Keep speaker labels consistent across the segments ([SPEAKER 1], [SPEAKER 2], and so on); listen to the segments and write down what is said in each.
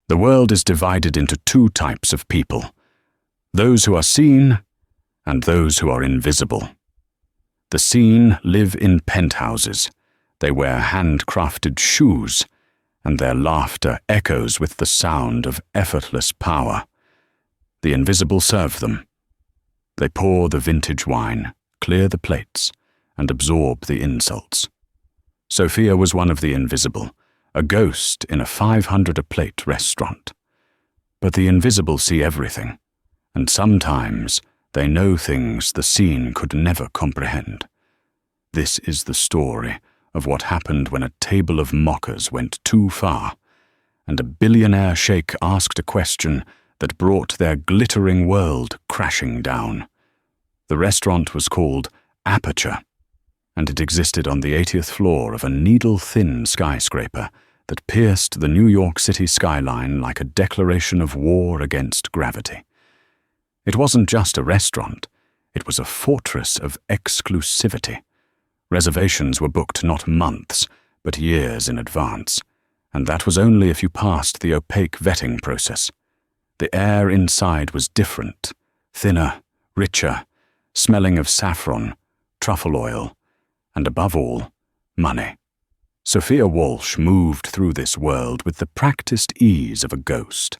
[SPEAKER 1] The world is divided into two types of people: those who are seen and those who are invisible. The seen live in penthouses, they wear handcrafted shoes, and their laughter echoes with the sound of effortless power. The invisible serve them. They pour the vintage wine, clear the plates, and absorb the insults. Sophia was one of the invisible, a ghost in a 500-a-plate restaurant. But the invisible see everything, and sometimes they know things the seen could never comprehend. This is the story of what happened when a table of mockers went too far, and a billionaire sheikh asked a question that brought their glittering world crashing down. The restaurant was called Aperture, and it existed on the 80th floor of a needle-thin skyscraper that pierced the New York City skyline like a declaration of war against gravity. It wasn't just a restaurant, it was a fortress of exclusivity. Reservations were booked not months, but years in advance, and that was only if you passed the opaque vetting process. The air inside was different, thinner, richer, smelling of saffron, truffle oil, and above all, money. Sophia Walsh moved through this world with the practiced ease of a ghost.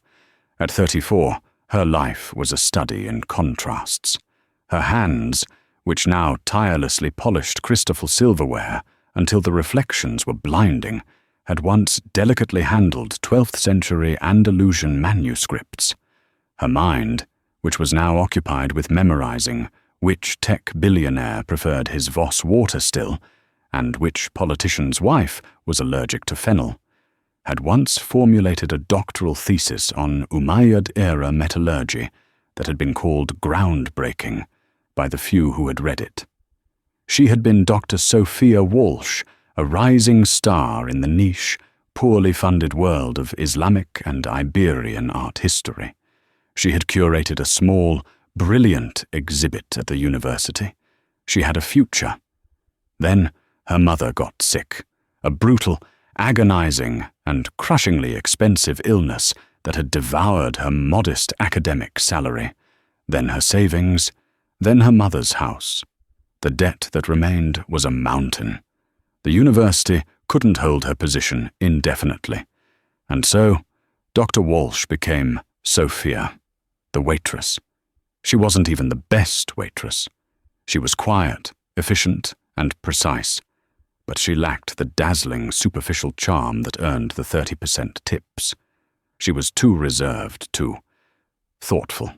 [SPEAKER 1] At 34, her life was a study in contrasts. Her hands, which now tirelessly polished crystal silverware until the reflections were blinding, had once delicately handled 12th century Andalusian manuscripts. Her mind, which was now occupied with memorizing which tech billionaire preferred his Voss water still, and which politician's wife was allergic to fennel, had once formulated a doctoral thesis on Umayyad-era metallurgy that had been called groundbreaking by the few who had read it. She had been Dr. Sophia Walsh, a rising star in the niche, poorly funded world of Islamic and Iberian art history. She had curated a small, brilliant exhibit at the university. She had a future. Then her mother got sick, a brutal, agonizing, and crushingly expensive illness that had devoured her modest academic salary, then her savings, then her mother's house. The debt that remained was a mountain. The university couldn't hold her position indefinitely, and so Dr. Walsh became Sophia, the waitress. She wasn't even the best waitress. She was quiet, efficient, and precise, but she lacked the dazzling superficial charm that earned the 30% tips. She was too reserved, too thoughtful.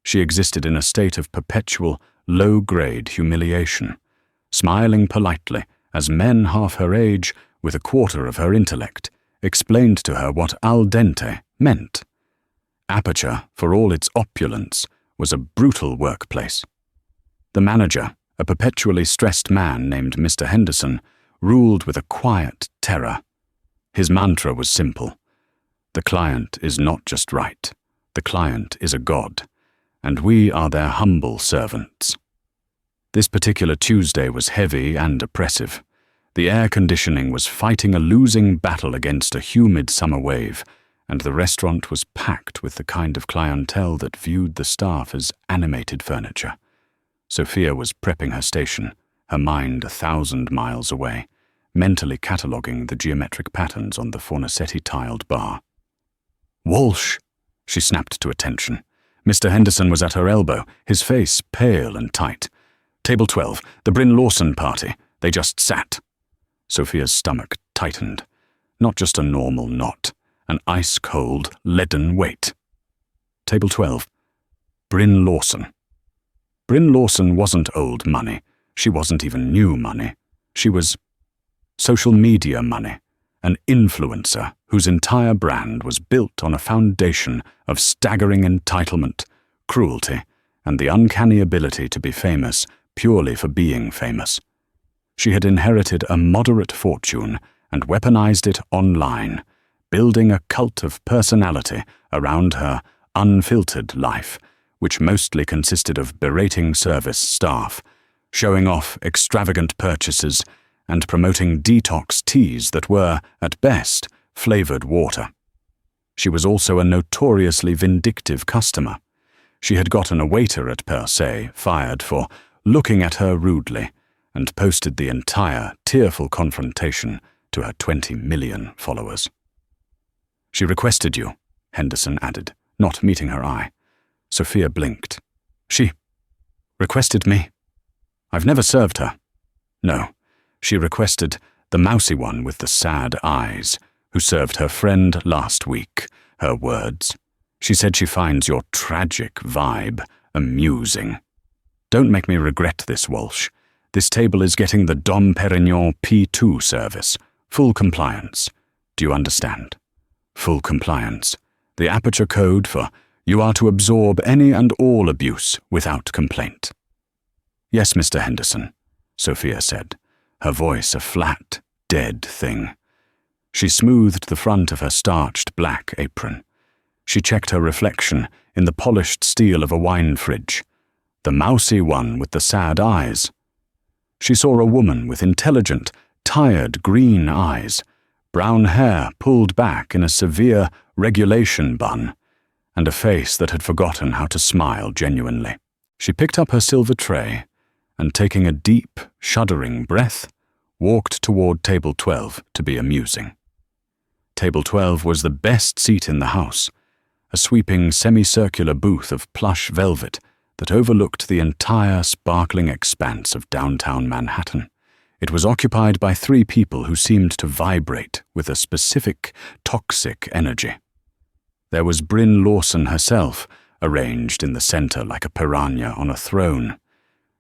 [SPEAKER 1] She existed in a state of perpetual, low-grade humiliation, smiling politely as men half her age, with a quarter of her intellect, explained to her what al dente meant. Aperture, for all its opulence, was a brutal workplace. The manager, a perpetually stressed man named Mr. Henderson, ruled with a quiet terror. His mantra was simple: the client is not just right, the client is a god, and we are their humble servants. This particular Tuesday was heavy and oppressive. The air conditioning was fighting a losing battle against a humid summer wave, and the restaurant was packed with the kind of clientele that viewed the staff as animated furniture. Sophia was prepping her station, her mind 1,000 miles away, mentally cataloguing the geometric patterns on the Fornasetti-tiled bar. "Walsh!" She snapped to attention. Mr. Henderson was at her elbow, his face pale and tight. "Table 12, the Bryn Lawson party. They just sat." Sophia's stomach tightened. Not just a normal knot, an ice-cold, leaden weight. Table 12. Bryn Lawson. Bryn Lawson wasn't old money. She wasn't even new money. She was social media money, an influencer whose entire brand was built on a foundation of staggering entitlement, cruelty, and the uncanny ability to be famous purely for being famous. She had inherited a moderate fortune and weaponized it online, building a cult of personality around her unfiltered life, which mostly consisted of berating service staff, showing off extravagant purchases, and promoting detox teas that were, at best, flavored water. She was also a notoriously vindictive customer. She had gotten a waiter at Per Se fired for looking at her rudely and posted the entire tearful confrontation to her 20 million followers. "She requested you," Henderson added, not meeting her eye. Sophia blinked. "She requested me? I've never served her." "No, she requested the mousy one with the sad eyes, who served her friend last week. Her words. She said she finds your tragic vibe amusing. Don't make me regret this, Walsh. This table is getting the Dom Perignon P2 service. Full compliance. Do you understand? Full compliance. The Aperture Code for you are to absorb any and all abuse without complaint." "Yes, Mr. Henderson," Sophia said, her voice a flat, dead thing. She smoothed the front of her starched black apron. She checked her reflection in the polished steel of a wine fridge. The mousy one with the sad eyes. She saw a woman with intelligent, tired green eyes, brown hair pulled back in a severe regulation bun, and a face that had forgotten how to smile genuinely. She picked up her silver tray and, taking a deep, shuddering breath, walked toward Table 12 to be amusing. Table 12 was the best seat in the house, a sweeping semicircular booth of plush velvet that overlooked the entire sparkling expanse of downtown Manhattan. It was occupied by 3 people who seemed to vibrate with a specific, toxic energy. There was Bryn Lawson herself, arranged in the center like a piranha on a throne.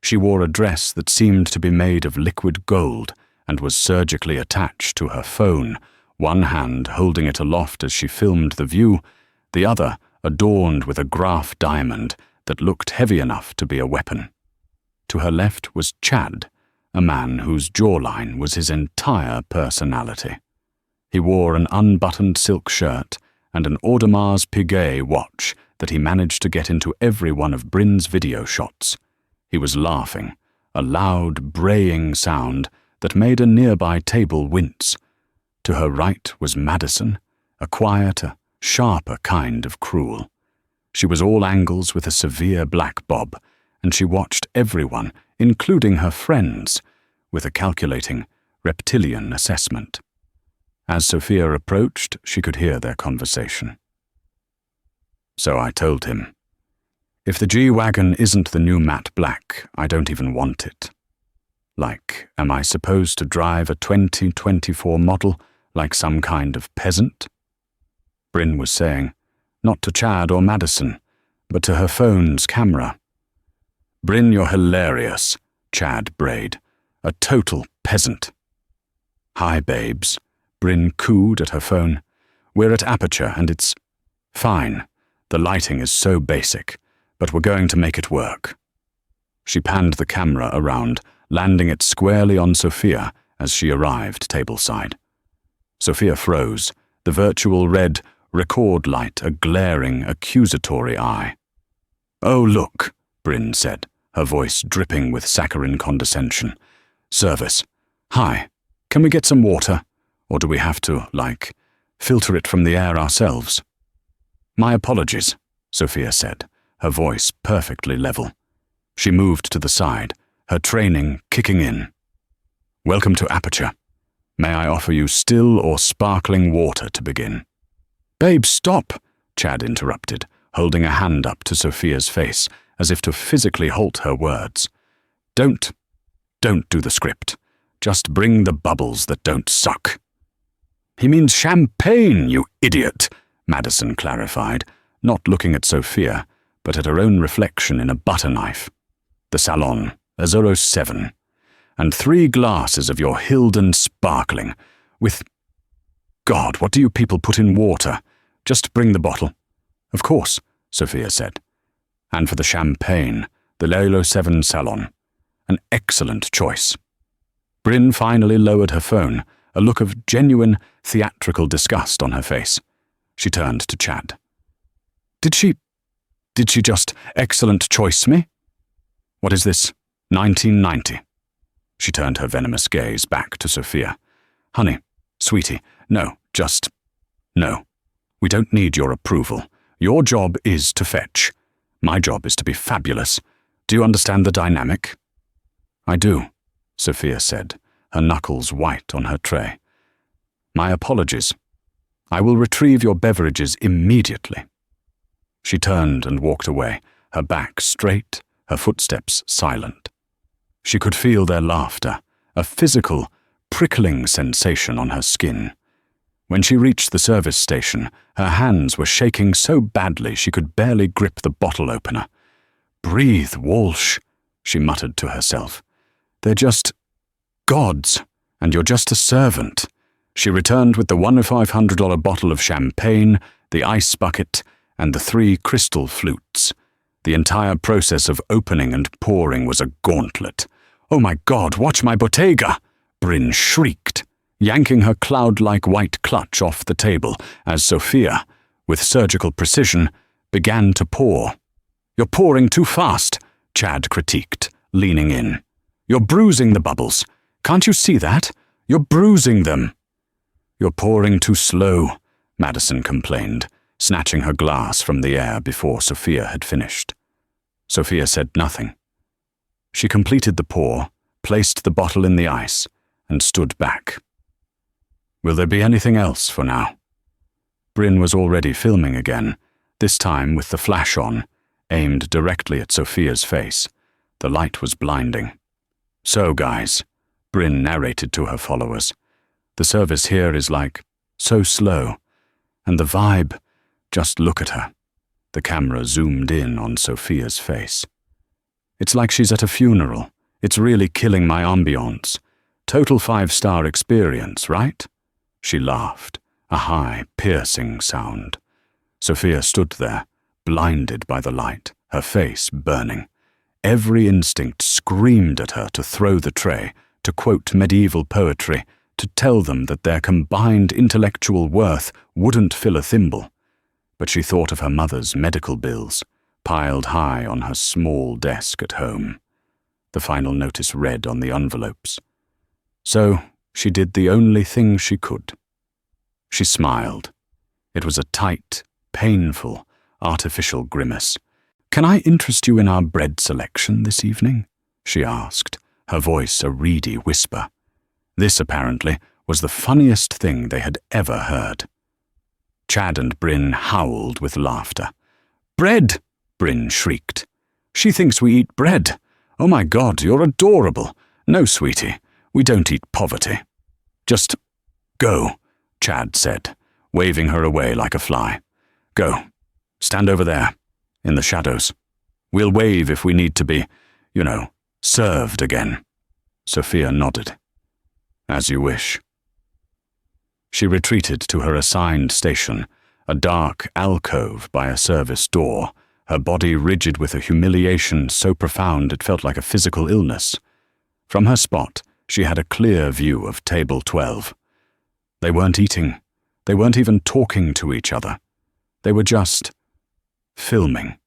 [SPEAKER 1] She wore a dress that seemed to be made of liquid gold and was surgically attached to her phone, one hand holding it aloft as she filmed the view, the other adorned with a graph diamond that looked heavy enough to be a weapon. To her left was Chad, a man whose jawline was his entire personality. He wore an unbuttoned silk shirt and an Audemars Piguet watch that he managed to get into every one of Bryn's video shots. He was laughing, a loud, braying sound that made a nearby table wince. To her right was Madison, a quieter, sharper kind of cruel. She was all angles with a severe black bob, and she watched everyone, including her friends, with a calculating, reptilian assessment. As Sophia approached, she could hear their conversation. So I told him, "If the G-Wagon isn't the new matte black, I don't even want it. Like, am I supposed to drive a 2024 model like some kind of peasant?" Bryn was saying, not to Chad or Madison, but to her phone's camera. "Bryn, you're hilarious," Chad brayed. "A total peasant." "Hi, babes," Bryn cooed at her phone. "We're at Aperture and it's fine. The lighting is so basic, but we're going to make it work." She panned the camera around, landing it squarely on Sophia as she arrived tableside. Sophia froze, the virtual red record light a glaring, accusatory eye. "Oh, look," Bryn said, her voice dripping with saccharine condescension. "Service. Hi, can we get some water? Or do we have to, filter it from the air ourselves?" "My apologies," Sophia said, her voice perfectly level. She moved to the side, her training kicking in. "Welcome to Aperture. May I offer you still or sparkling water to begin?" "Babe, stop," Chad interrupted, holding a hand up to Sophia's face, as if to physically halt her words. Don't do the script. Just bring the bubbles that don't suck." "He means champagne, you idiot," Madison clarified, not looking at Sophia, but at her own reflection in a butter knife. "The Salon, a 07, and 3 glasses of your Hilden sparkling, with... God, what do you people put in water? Just bring the bottle." "Of course," Sophia said. "And for the champagne, the Lelo 7 Salon. An excellent choice." Bryn finally lowered her phone, a look of genuine, theatrical disgust on her face. She turned to Chad. Did she just excellent choice me? What is this, 1990? She turned her venomous gaze back to Sophia. "Honey, sweetie, no. We don't need your approval. Your job is to fetch. My job is to be fabulous. Do you understand the dynamic?" "I do," Sophia said, her knuckles white on her tray. "My apologies. I will retrieve your beverages immediately." She turned and walked away, her back straight, her footsteps silent. She could feel their laughter, a physical, prickling sensation on her skin. When she reached the service station, her hands were shaking so badly she could barely grip the bottle opener. "Breathe, Walsh," she muttered to herself. "They're just gods, and you're just a servant." She returned with the $1,500 bottle of champagne, the ice bucket, and the 3 crystal flutes. The entire process of opening and pouring was a gauntlet. "Oh my God, watch my bottega!" Bryn shrieked, yanking her cloud-like white clutch off the table as Sophia, with surgical precision, began to pour. "You're pouring too fast," Chad critiqued, leaning in. "You're bruising the bubbles. Can't you see that? You're bruising them." "You're pouring too slow," Madison complained, snatching her glass from the air before Sophia had finished. Sophia said nothing. She completed the pour, placed the bottle in the ice, and stood back. "Will there be anything else for now?" Bryn was already filming again, this time with the flash on, aimed directly at Sophia's face. The light was blinding. "So, guys," Bryn narrated to her followers, "the service here is like so slow. And the vibe, just look at her." The camera zoomed in on Sophia's face. "It's like she's at a funeral. It's really killing my ambiance. Total 5-star experience, right?" She laughed, a high, piercing sound. Sophia stood there, blinded by the light, her face burning. Every instinct screamed at her to throw the tray, to quote medieval poetry, to tell them that their combined intellectual worth wouldn't fill a thimble. But she thought of her mother's medical bills, piled high on her small desk at home. The final notice read on the envelopes. So she did the only thing she could. She smiled. It was a tight, painful, artificial grimace. "Can I interest you in our bread selection this evening?" she asked, her voice a reedy whisper. This, apparently, was the funniest thing they had ever heard. Chad and Bryn howled with laughter. "Bread!" Bryn shrieked. "She thinks we eat bread. Oh my God, you're adorable. No, sweetie, we don't eat poverty." "Just go," Chad said, waving her away like a fly. "Go. Stand over there, in the shadows. We'll wave if we need to be, served again." Sophia nodded. "As you wish." She retreated to her assigned station, a dark alcove by a service door, her body rigid with a humiliation so profound it felt like a physical illness. From her spot, she had a clear view of table 12. They weren't eating. They weren't even talking to each other. They were just filming.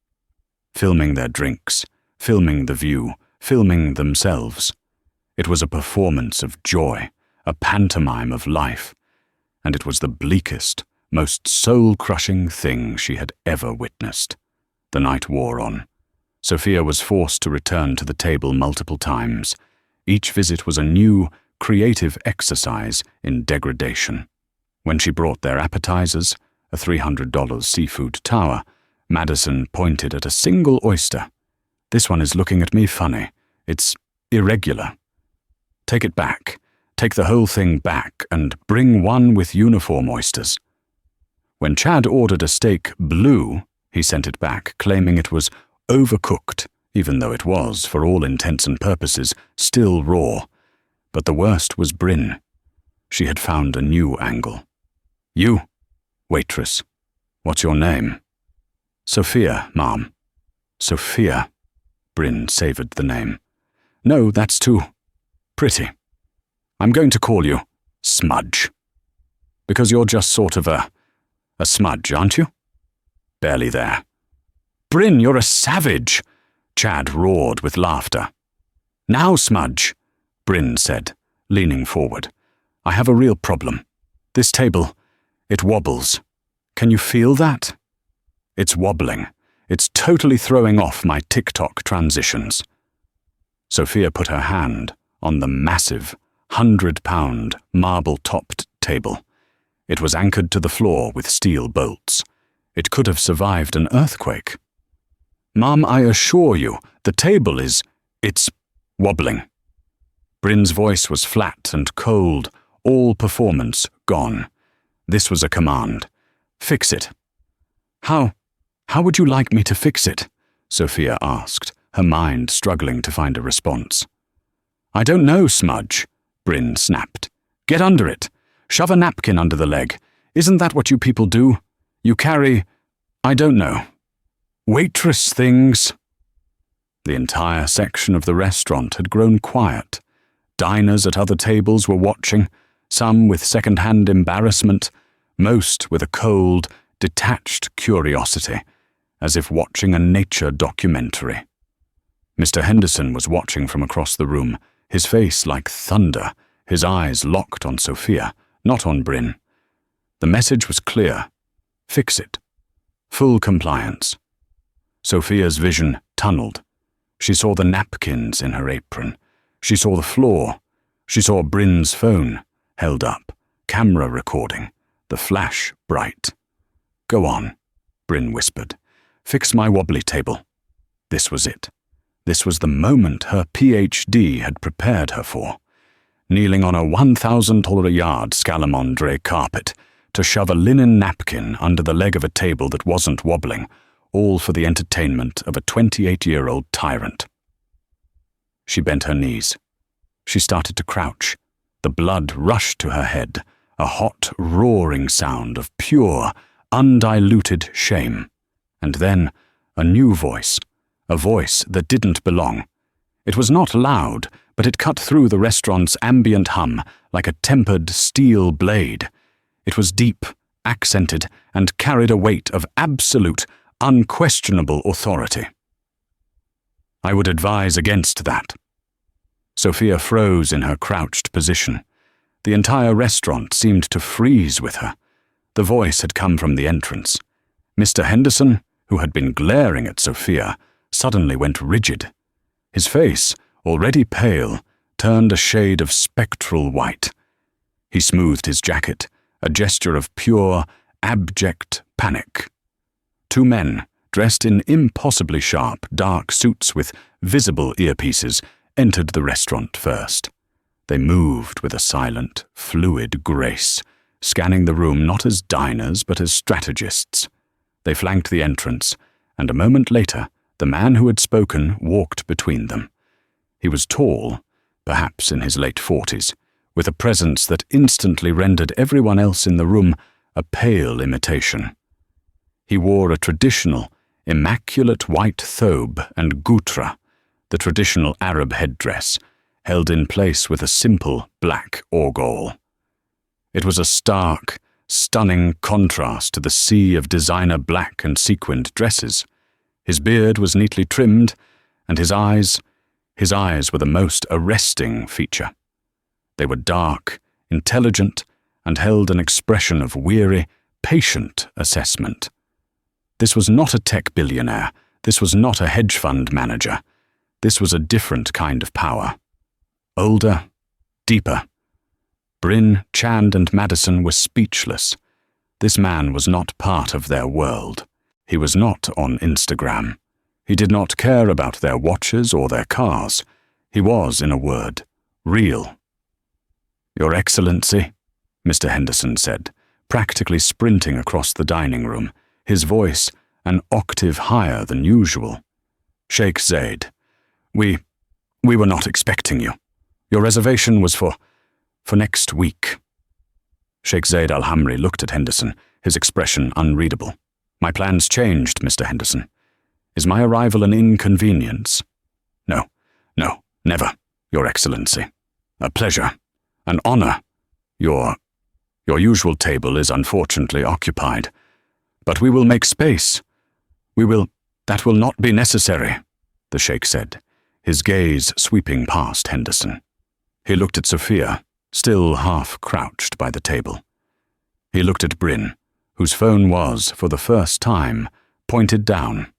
[SPEAKER 1] Filming their drinks, filming the view, filming themselves. It was a performance of joy, a pantomime of life, and it was the bleakest, most soul-crushing thing she had ever witnessed. The night wore on. Sophia was forced to return to the table multiple times. Each visit was a new, creative exercise in degradation. When she brought their appetizers, a $300 seafood tower, Madison pointed at a single oyster. "This one is looking at me funny. It's irregular. Take it back. Take the whole thing back and bring one with uniform oysters." When Chad ordered a steak blue, he sent it back, claiming it was overcooked, even though it was, for all intents and purposes, still raw. But the worst was Bryn. She had found a new angle. "You, waitress, what's your name?" "Sophia, ma'am." "Sophia." Bryn savored the name. "No, that's too pretty. I'm going to call you Smudge. Because you're just sort of a smudge, aren't you? Barely there." "Bryn, you're a savage!" Chad roared with laughter. "Now, Smudge," Bryn said, leaning forward. "I have a real problem. This table, it wobbles. Can you feel that? It's wobbling. It's totally throwing off my TikTok transitions. Sophia put her hand on the massive, 100-pound, marble-topped table. It was anchored to the floor with steel bolts. It could have survived an earthquake. Mum, I assure you, the table it's wobbling. Bryn's voice was flat and cold, all performance gone. This was a command. Fix it. How would you like me to fix it? Sophia asked, her mind struggling to find a response. I don't know, Smudge, Bryn snapped. Get under it. Shove a napkin under the leg. Isn't that what you people do? You carry, I don't know, waitress things. The entire section of the restaurant had grown quiet. Diners at other tables were watching, some with second-hand embarrassment, most with a cold, detached curiosity, as if watching a nature documentary. Mr. Henderson was watching from across the room, his face like thunder, his eyes locked on Sophia, not on Bryn. The message was clear. Fix it. Full compliance. Sophia's vision tunneled. She saw the napkins in her apron. She saw the floor. She saw Bryn's phone, held up, camera recording, the flash bright. Go on, Bryn whispered. Fix my wobbly table. This was it. This was the moment her PhD had prepared her for. Kneeling on a $1,000-a-yard Scalamandre carpet to shove a linen napkin under the leg of a table that wasn't wobbling, all for the entertainment of a 28-year-old tyrant. She bent her knees. She started to crouch. The blood rushed to her head, a hot, roaring sound of pure, undiluted shame. And then a new voice, a voice that didn't belong. It was not loud, but it cut through the restaurant's ambient hum like a tempered steel blade. It was deep, accented, and carried a weight of absolute, unquestionable authority. I would advise against that. Sophia froze in her crouched position. The entire restaurant seemed to freeze with her. The voice had come from the entrance. Mr. Henderson, who had been glaring at Sophia, suddenly went rigid. His face, already pale, turned a shade of spectral white. He smoothed his jacket, a gesture of pure, abject panic. Two men, dressed in impossibly sharp, dark suits with visible earpieces, entered the restaurant first. They moved with a silent, fluid grace, scanning the room not as diners but as strategists. They flanked the entrance, and a moment later, the man who had spoken walked between them. He was tall, perhaps in his late 40s, with a presence that instantly rendered everyone else in the room a pale imitation. He wore a traditional, immaculate white thobe and gutra, the traditional Arab headdress, held in place with a simple black orgol. It was a stark, stunning contrast to the sea of designer black and sequined dresses. His beard was neatly trimmed, and his eyes were the most arresting feature. They were dark, intelligent, and held an expression of weary, patient assessment. This was not a tech billionaire. This was not a hedge fund manager. This was a different kind of power. Older, deeper. Bryn, Chand, and Madison were speechless. This man was not part of their world. He was not on Instagram. He did not care about their watches or their cars. He was, in a word, real. Your Excellency, Mr. Henderson said, practically sprinting across the dining room, his voice an octave higher than usual. Sheikh Zaid, we were not expecting you. Your reservation was for next week. Sheikh Zaid al-Hamri looked at Henderson, his expression unreadable. My plans changed, Mr. Henderson. Is my arrival an inconvenience? No, never, Your Excellency. A pleasure, an honor. Your usual table is unfortunately occupied. But we will make space. That will not be necessary, the Sheikh said, his gaze sweeping past Henderson. He looked at Sophia, still half crouched by the table. He looked at Bryn, whose phone was, for the first time, pointed down.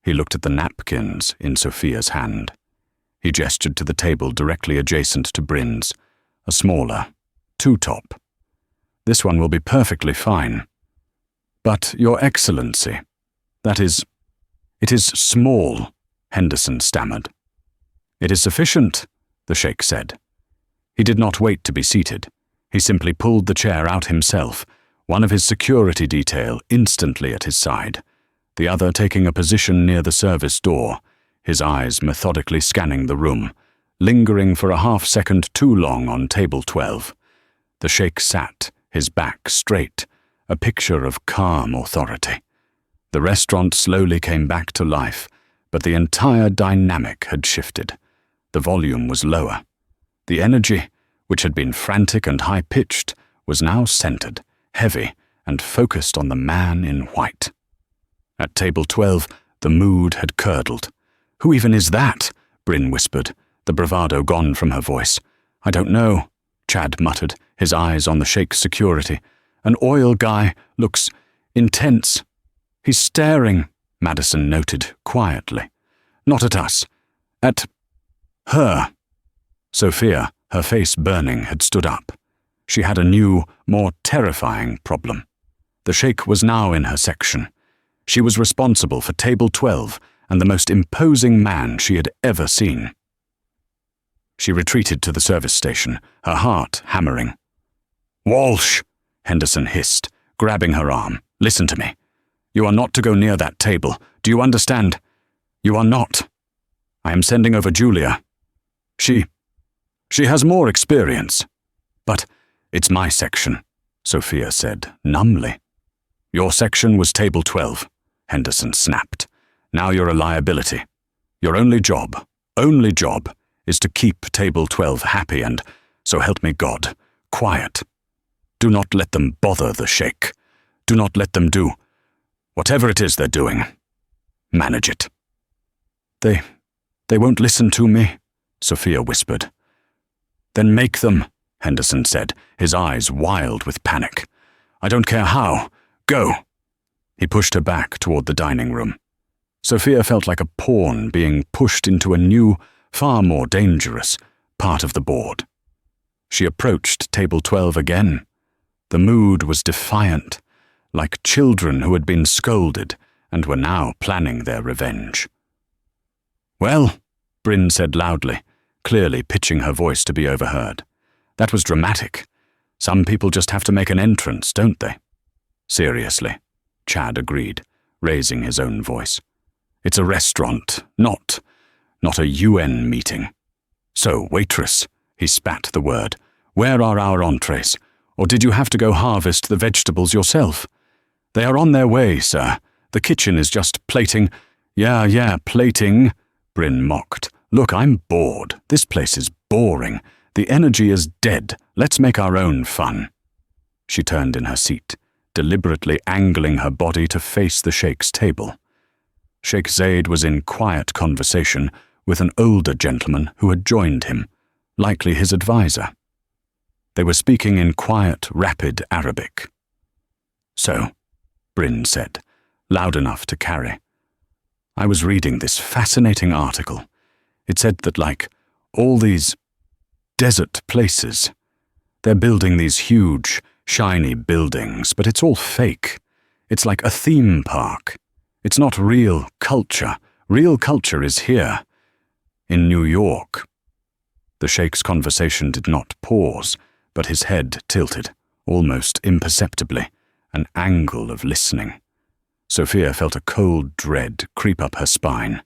[SPEAKER 1] He looked at the napkins in Sophia's hand. He gestured to the table directly adjacent to Bryn's, a smaller, two-top. "This one will be perfectly fine. But, Your Excellency, it is small," Henderson stammered. "It is sufficient," the Sheikh said. He did not wait to be seated. He simply pulled the chair out himself, one of his security detail instantly at his side, the other taking a position near the service door, his eyes methodically scanning the room, lingering for a half-second too long on table 12. The Sheikh sat, his back straight, a picture of calm authority. The restaurant slowly came back to life, but the entire dynamic had shifted. The volume was lower. The energy, which had been frantic and high-pitched, was now centered, heavy, and focused on the man in white. At table 12, the mood had curdled. "Who even is that?" Bryn whispered, the bravado gone from her voice. "I don't know," Chad muttered, his eyes on the Sheikh's security. "An oil guy, looks intense." "He's staring," Madison noted quietly. "Not at us. At her." Sophia, her face burning, had stood up. She had a new, more terrifying problem. The Sheikh was now in her section. She was responsible for table 12 and the most imposing man she had ever seen. She retreated to the service station, her heart hammering. "Walsh!" Henderson hissed, grabbing her arm. "Listen to me. You are not to go near that table. Do you understand? You are not. I am sending over Julia. She has more experience. But it's my section," Sophia said, numbly. "Your section was table 12, Henderson snapped. "Now you're a liability. Your only job, is to keep table 12 happy and, so help me God, quiet. Do not let them bother the Sheikh. Do not let them do whatever it is they're doing. Manage it." They won't listen to me," Sophia whispered. "Then make them," Henderson said, his eyes wild with panic. "I don't care how. Go." He pushed her back toward the dining room. Sophia felt like a pawn being pushed into a new, far more dangerous part of the board. She approached table 12 again. The mood was defiant, like children who had been scolded and were now planning their revenge. "Well," Bryn said loudly, clearly pitching her voice to be overheard. "That was dramatic. Some people just have to make an entrance, don't they?" "Seriously," Chad agreed, raising his own voice. "It's a restaurant, not a UN meeting. So, waitress," he spat the word, "where are our entrees? Or did you have to go harvest the vegetables yourself?" "They are on their way, sir. The kitchen is just plating." Yeah, plating," Bryn mocked. "Look, I'm bored. This place is boring. The energy is dead. Let's make our own fun." She turned in her seat, deliberately angling her body to face the Sheikh's table. Sheikh Zaid was in quiet conversation with an older gentleman who had joined him, likely his advisor. They were speaking in quiet, rapid Arabic. "So," Bryn said, loud enough to carry, "I was reading this fascinating article. It said that, like, all these desert places, they're building these huge, shiny buildings, but it's all fake. It's like a theme park. It's not real culture. Real culture is here, in New York." The Sheikh's conversation did not pause, but his head tilted, almost imperceptibly, an angle of listening. Sophia felt a cold dread creep up her spine.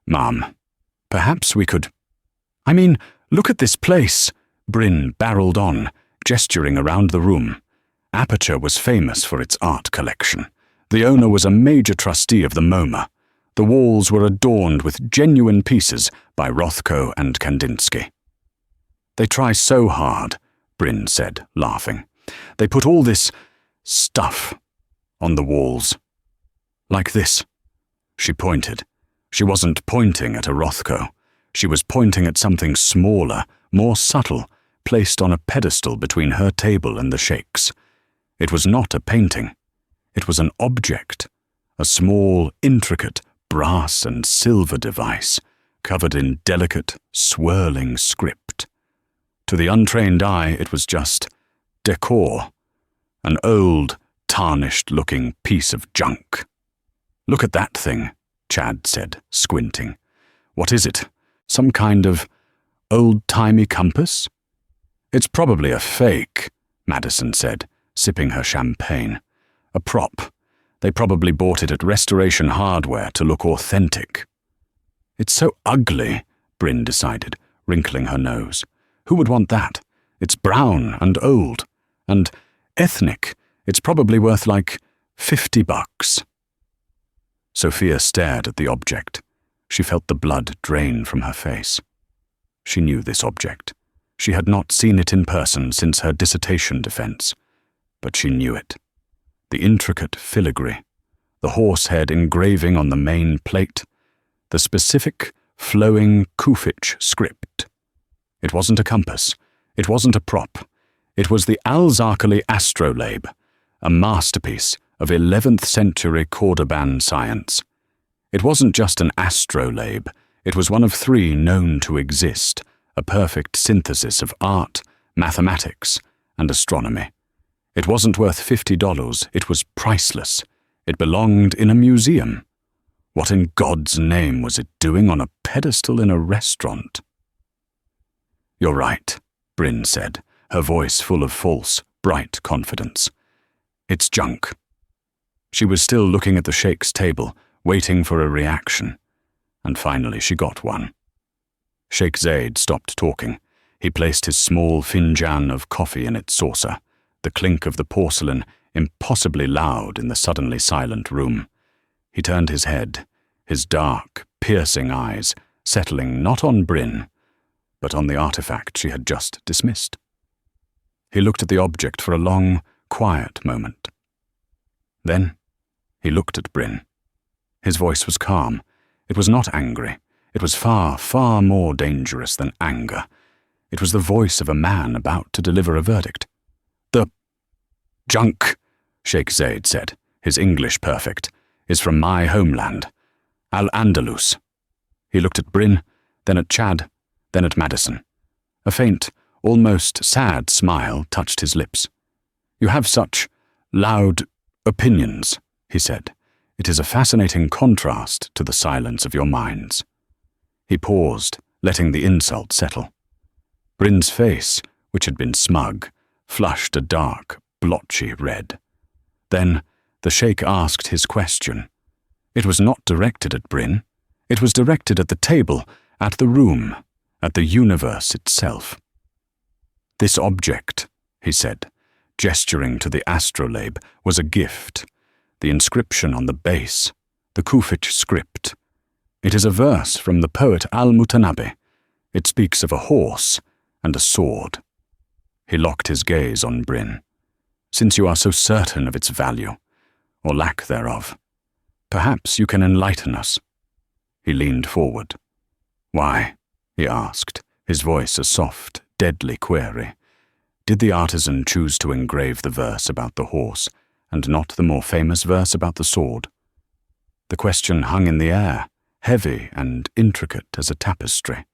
[SPEAKER 1] "Mom, perhaps we could—" "I mean, look at this place," Bryn barreled on, gesturing around the room. Aperture was famous for its art collection. The owner was a major trustee of the MoMA. The walls were adorned with genuine pieces by Rothko and Kandinsky. "They try so hard," Bryn said, laughing. "They put all this stuff on the walls. Like this." She pointed. She wasn't pointing at a Rothko. She was pointing at something smaller, more subtle, placed on a pedestal between her table and the Sheikh's. It was not a painting. It was an object, a small, intricate brass and silver device covered in delicate, swirling script. To the untrained eye, it was just decor, an old, tarnished-looking piece of junk. "Look at that thing," Chad said, squinting. "What is it? Some kind of old-timey compass?" "It's probably a fake," Madison said, sipping her champagne. "A prop. They probably bought it at Restoration Hardware to look authentic." "It's so ugly," Bryn decided, wrinkling her nose. "Who would want that? It's brown and old. And ethnic. It's probably worth like $50. Sophia stared at the object. She felt the blood drain from her face. She knew this object. She had not seen it in person since her dissertation defense, but she knew it. The intricate filigree, the horsehead engraving on the main plate, the specific, flowing Kufich script. It wasn't a compass. It wasn't a prop. It was the Al-Zarqali astrolabe, a masterpiece of 11th century Cordoban science. It wasn't just an astrolabe. It was one of 3 known to exist, a perfect synthesis of art, mathematics, and astronomy. It wasn't worth $50. It was priceless. It belonged in a museum. What in God's name was it doing on a pedestal in a restaurant? "You're right," Bryn said, her voice full of false, bright confidence. "It's junk." She was still looking at the Sheikh's table, waiting for a reaction, and finally she got one. Sheikh Zaid stopped talking. He placed his small finjan of coffee in its saucer, the clink of the porcelain impossibly loud in the suddenly silent room. He turned his head, his dark, piercing eyes settling not on Bryn, but on the artifact she had just dismissed. He looked at the object for a long, quiet moment. Then he looked at Bryn. His voice was calm. It was not angry. It was far, far more dangerous than anger. It was the voice of a man about to deliver a verdict. "The junk," Sheikh Zaid said, his English perfect, "is from my homeland, Al-Andalus." He looked at Bryn, then at Chad, then at Madison. A faint, almost sad smile touched his lips. "You have such loud opinions," he said. "It is a fascinating contrast to the silence of your minds." He paused, letting the insult settle. Bryn's face, which had been smug, flushed a dark, blotchy red. Then the Sheikh asked his question. It was not directed at Bryn. It was directed at the table, at the room, at the universe itself. "This object," he said, gesturing to the astrolabe, "was a gift. The inscription on the base, the Kufich script. It is a verse from the poet Al-Mutanabbi. It speaks of a horse and a sword." He locked his gaze on Bryn. "Since you are so certain of its value, or lack thereof, perhaps you can enlighten us." He leaned forward. "Why?" he asked, his voice a soft, deadly query. Did the artisan choose to engrave the verse about the horse, and not the more famous verse about the sword? The question hung in the air, heavy and intricate as a tapestry.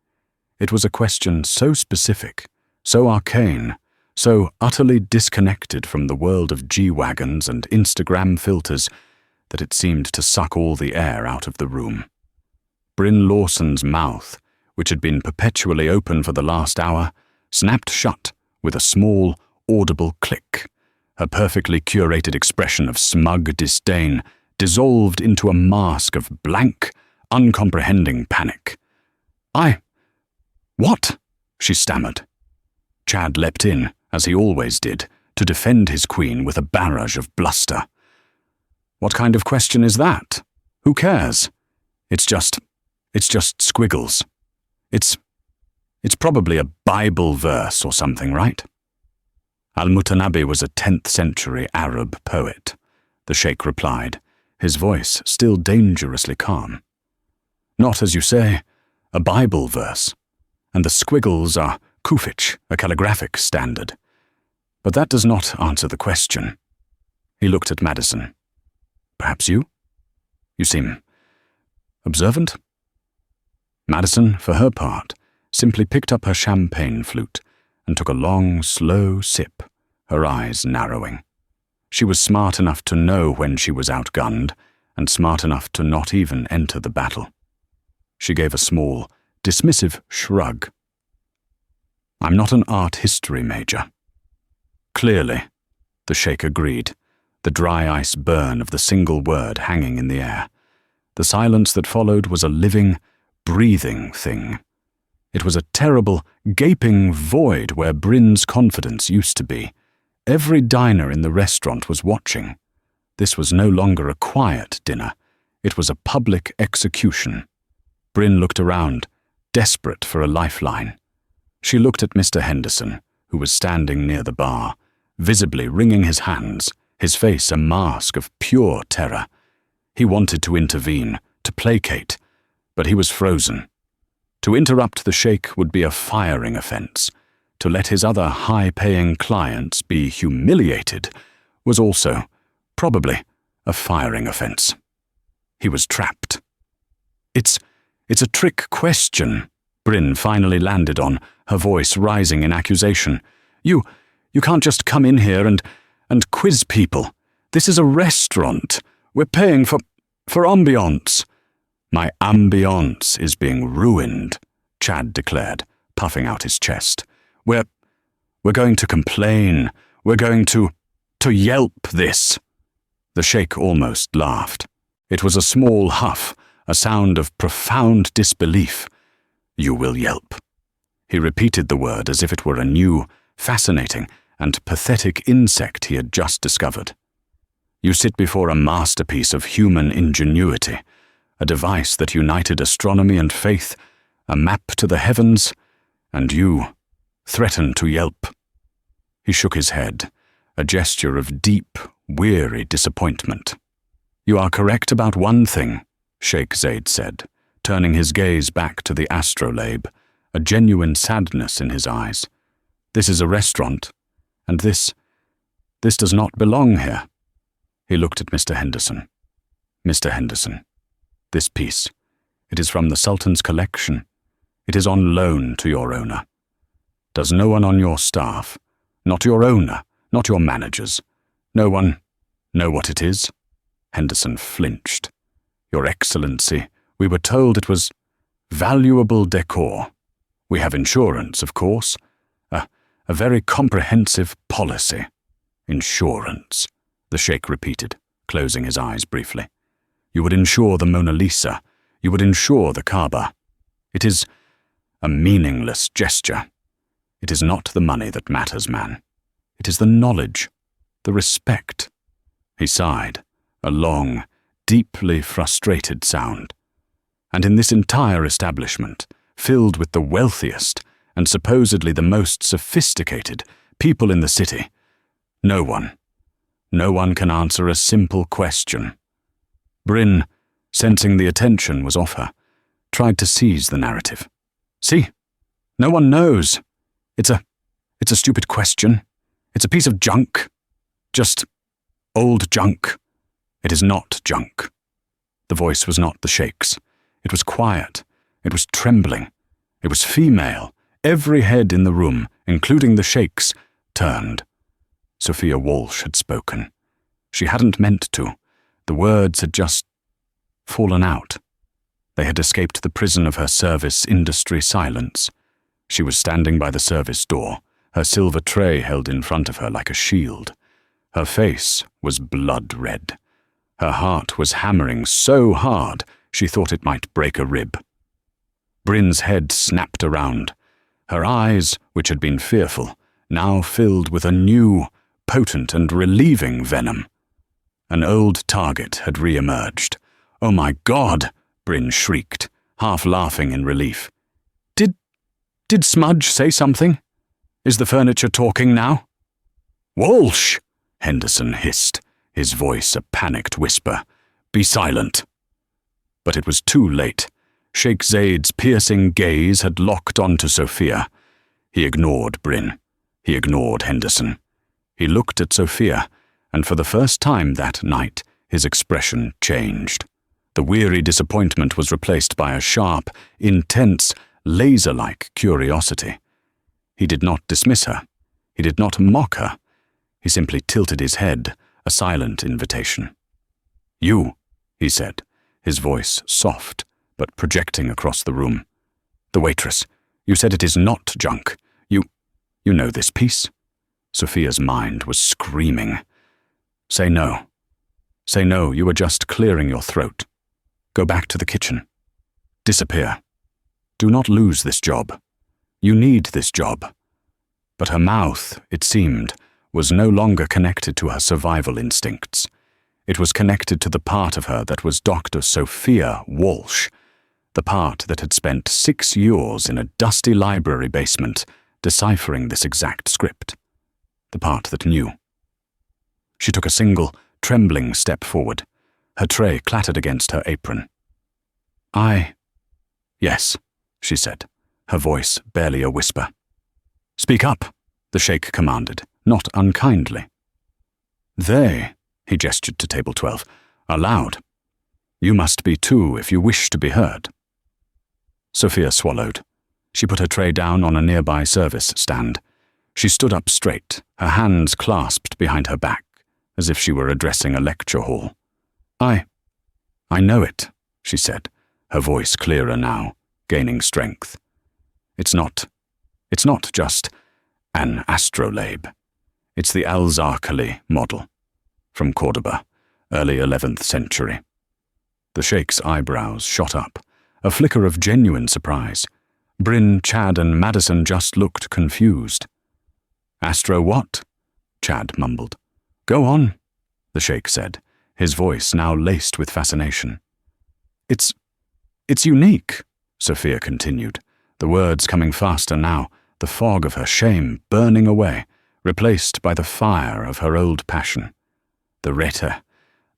[SPEAKER 1] It was a question so specific, so arcane, so utterly disconnected from the world of G-wagons and Instagram filters that it seemed to suck all the air out of the room. Bryn Lawson's mouth, which had been perpetually open for the last hour, snapped shut with a small, audible click. Her perfectly curated expression of smug disdain dissolved into a mask of blank, uncomprehending panic. What?" she stammered. Chad leapt in, as he always did, to defend his queen with a barrage of bluster. "What kind of question is that? Who cares? It's just squiggles. It's probably a Bible verse or something, right?" Al-Mutanabbi was a 10th century Arab poet, the Sheikh replied, his voice still dangerously calm. "Not, as you say, a Bible verse, and the squiggles are Kufich, a calligraphic standard. But that does not answer the question." He looked at Madison. Perhaps you? You seem observant? Madison, for her part, simply picked up her champagne flute and took a long, slow sip, her eyes narrowing. She was smart enough to know when she was outgunned, and smart enough to not even enter the battle. She gave a small, dismissive shrug. I'm not an art history major. Clearly, the Sheikh agreed, the dry ice burn of the single word hanging in the air. The silence that followed was a living, breathing thing. It was a terrible, gaping void where Bryn's confidence used to be. Every diner in the restaurant was watching. This was no longer a quiet dinner. It was a public execution. Bryn looked around, desperate for a lifeline. She looked at Mr. Henderson, who was standing near the bar, visibly wringing his hands, his face a mask of pure terror. He wanted to intervene, to placate, but he was frozen. To interrupt the Sheikh would be a firing offense. To let his other high-paying clients be humiliated was also, probably, a firing offense. He was trapped. It's a trick question, Bryn finally landed on, her voice rising in accusation. You can't just come in here and quiz people. This is a restaurant. We're paying for ambiance. My ambiance is being ruined, Chad declared, puffing out his chest. We're going to complain. We're going to yelp this. The Sheikh almost laughed. It was a small huff, a sound of profound disbelief. You will yelp. He repeated the word as if it were a new, fascinating, and pathetic insect he had just discovered. You sit before a masterpiece of human ingenuity, a device that united astronomy and faith, a map to the heavens, and you threaten to yelp. He shook his head, a gesture of deep, weary disappointment. You are correct about one thing, Sheikh Zaid said, turning his gaze back to the astrolabe, a genuine sadness in his eyes. This is a restaurant, and this does not belong here. He looked at Mr. Henderson. Mr. Henderson, this piece, it is from the Sultan's collection. It is on loan to your owner. Does no one on your staff, not your owner, not your managers, no one know what it is? Henderson flinched. Your Excellency, we were told it was valuable decor. We have insurance, of course. A very comprehensive policy. Insurance, the Sheikh repeated, closing his eyes briefly. You would insure the Mona Lisa. You would insure the Kaaba. It is a meaningless gesture. It is not the money that matters, man. It is the knowledge, the respect. He sighed, a long, deeply frustrated sound. And in this entire establishment, filled with the wealthiest and supposedly the most sophisticated people in the city, no one can answer a simple question. Bryn, sensing the attention was off her, tried to seize the narrative. See, no one knows. It's a stupid question. It's a piece of junk. Just old junk. It is not junk. The voice was not the Sheikh's. It was quiet. It was trembling. It was female. Every head in the room, including the Sheikh's, turned. Sophia Walsh had spoken. She hadn't meant to. The words had just fallen out. They had escaped the prison of her service industry silence. She was standing by the service door, her silver tray held in front of her like a shield. Her face was blood red. Her heart was hammering so hard she thought it might break a rib. Bryn's head snapped around. Her eyes, which had been fearful, now filled with a new, potent and relieving venom. An old target had re-emerged. Oh my God, Bryn shrieked, half laughing in relief. Did Smudge say something? Is the furniture talking now? Walsh, Henderson hissed, his voice a panicked whisper. Be silent. But it was too late. Sheikh Zaid's piercing gaze had locked onto Sophia. He ignored Bryn. He ignored Henderson. He looked at Sophia, and for the first time that night, his expression changed. The weary disappointment was replaced by a sharp, intense, laser-like curiosity. He did not dismiss her. He did not mock her. He simply tilted his head, a silent invitation. "You," he said, his voice soft, but projecting across the room. "The waitress. You said it is not junk. You know this piece?" Sophia's mind was screaming. "Say no. Say no, you were just clearing your throat. Go back to the kitchen. Disappear. Do not lose this job. You need this job." But her mouth, it seemed, was no longer connected to her survival instincts. It was connected to the part of her that was Dr. Sophia Walsh, the part that had spent 6 years in a dusty library basement deciphering this exact script, the part that knew. She took a single, trembling step forward. Her tray clattered against her apron. "Yes," she said, her voice barely a whisper. "Speak up," the sheikh commanded, not unkindly. "They," he gestured to table 12, "are loud. You must be too if you wish to be heard." Sophia swallowed. She put her tray down on a nearby service stand. She stood up straight, her hands clasped behind her back, as if she were addressing a lecture hall. I know it," she said, her voice clearer now, gaining strength. It's not just an astrolabe. It's the al-Zarqali model, from Cordoba, early 11th century. The sheikh's eyebrows shot up, a flicker of genuine surprise. Bryn, Chad, and Madison just looked confused. "Astro what?" Chad mumbled. "Go on," the sheikh said, his voice now laced with fascination. It's unique," Sophia continued, the words coming faster now, the fog of her shame burning away, replaced by the fire of her old passion. "The Rete,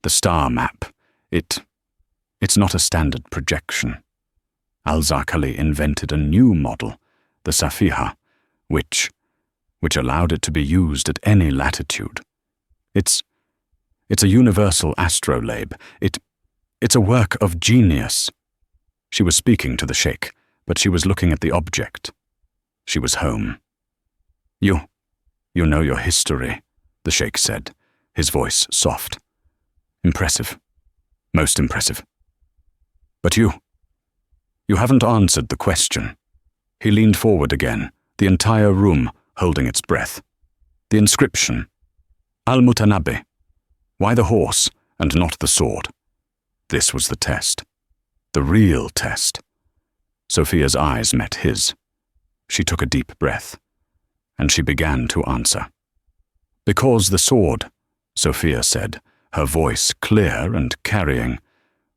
[SPEAKER 1] the star map, it's not a standard projection. Al-Zarqali invented a new model, the Safiha, which allowed it to be used at any latitude. It's a universal astrolabe. It's a work of genius." She was speaking to the sheikh, but she was looking at the object. She was home. You know your history," the sheikh said, his voice soft. "Impressive. Most impressive. But you haven't answered the question." He leaned forward again, the entire room holding its breath. "The inscription. Al-Mutanabbi. Why the horse and not the sword?" This was the test. The real test. Sophia's eyes met his. She took a deep breath, and she began to answer. "Because the sword," Sophia said, her voice clear and carrying,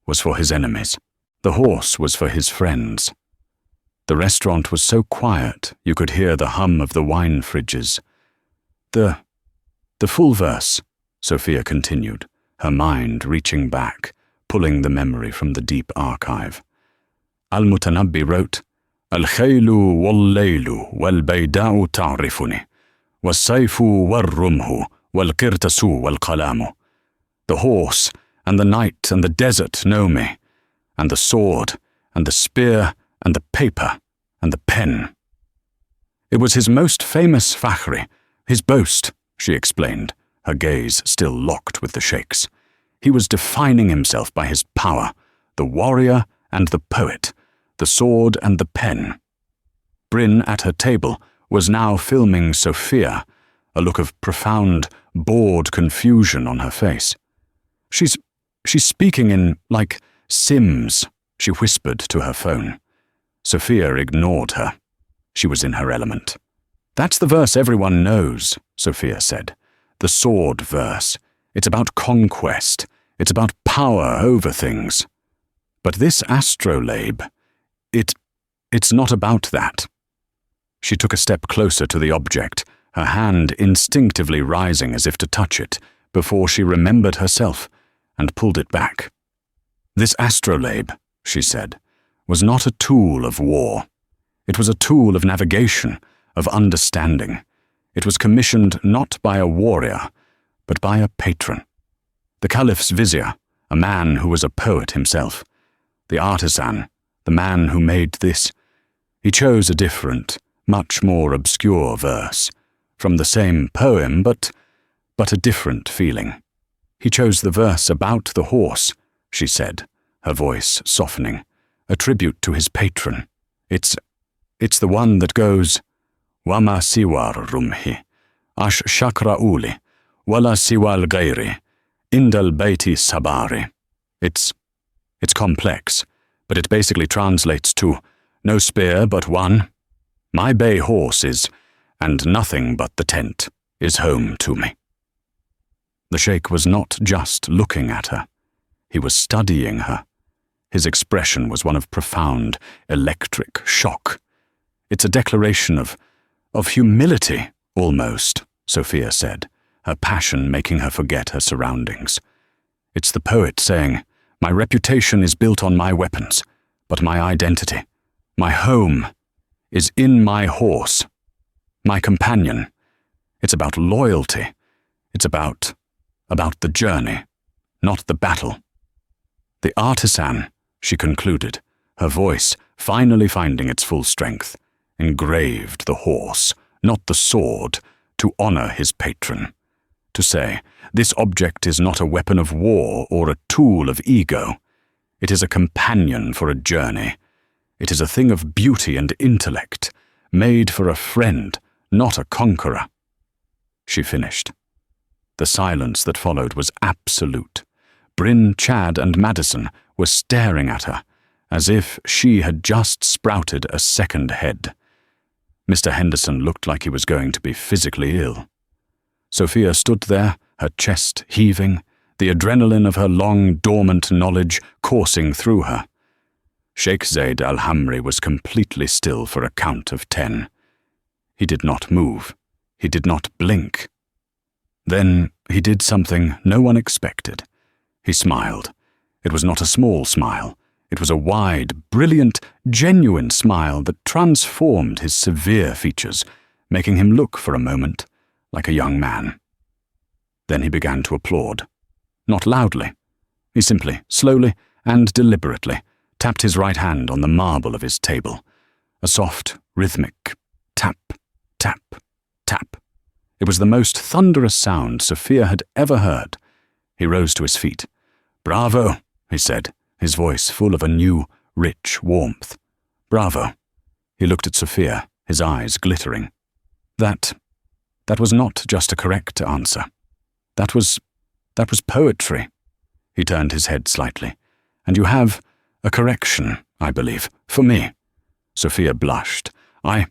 [SPEAKER 1] "was for his enemies. The horse was for his friends. The restaurant was so quiet you could hear the hum of the wine fridges. The full verse," Sophia continued, her mind reaching back, pulling the memory from the deep archive. Al-Mutanabbi wrote, "Al-khaylu wal-laylu wal-bayda'u ta'rifuni, was-sayfu wal-rumhu wal-qirtasu wal-qalamu." The horse and the night and the desert know me, and the sword and the spear and the paper and the pen. It was his most famous fakhri, his boast, she explained, her gaze still locked with the sheikh's. He was defining himself by his power, the warrior and the poet, the sword and the pen. Bryn, at her table, was now filming Sophia, a look of profound, bored confusion on her face. She's speaking in, like, Sims, she whispered to her phone. Sophia ignored her. She was in her element. "That's the verse everyone knows," Sophia said. "The sword verse. It's about conquest. It's about power over things. But this astrolabe, it's not about that." She took a step closer to the object, her hand instinctively rising as if to touch it, before she remembered herself, and pulled it back. "This astrolabe," she said, "was not a tool of war. It was a tool of navigation, of understanding. It was commissioned not by a warrior, but by a patron. The caliph's vizier, a man who was a poet himself. The artisan, the man who made this. He chose a different, much more obscure verse, from the same poem, but a different feeling. He chose the verse about the horse, she said, her voice softening, a tribute to his patron. It's the one that goes, Wama siwar rumhi, ash shakra uli, wala siwal gairi, indal baiti sabari. It's complex, but it basically translates to, no spear but one. My bay horse is, and nothing but the tent is home to me. The sheikh was not just looking at her. He was studying her. His expression was one of profound, electric shock. It's a declaration of humility, almost, Sophia said, her passion making her forget her surroundings. It's the poet saying, my reputation is built on my weapons, but my identity, my home, is in my horse, my companion. It's about loyalty. It's about the journey, not the battle. The artisan, she concluded, her voice finally finding its full strength, engraved the horse, not the sword, to honor his patron. To say, this object is not a weapon of war or a tool of ego. It is a companion for a journey. It is a thing of beauty and intellect, made for a friend, not a conqueror. She finished. The silence that followed was absolute. Bryn, Chad, and Madison were staring at her, as if she had just sprouted a second head. Mr. Henderson looked like he was going to be physically ill. Sophia stood there, her chest heaving, the adrenaline of her long, dormant knowledge coursing through her. Sheikh Zaid al-Hamri was completely still for a count of 10. He did not move. He did not blink. Then he did something no one expected. He smiled. It was not a small smile. It was a wide, brilliant, genuine smile that transformed his severe features, making him look for a moment like a young man. Then he began to applaud. Not loudly. He simply, slowly and deliberately, tapped his right hand on the marble of his table. A soft, rhythmic tap, tap, tap. It was the most thunderous sound Sophia had ever heard. He rose to his feet. "Bravo," he said, his voice full of a new, rich warmth. "Bravo." He looked at Sophia, his eyes glittering. That was not just a correct answer. That was poetry. He turned his head slightly. "And you have a correction, I believe, for me." Sophia blushed. I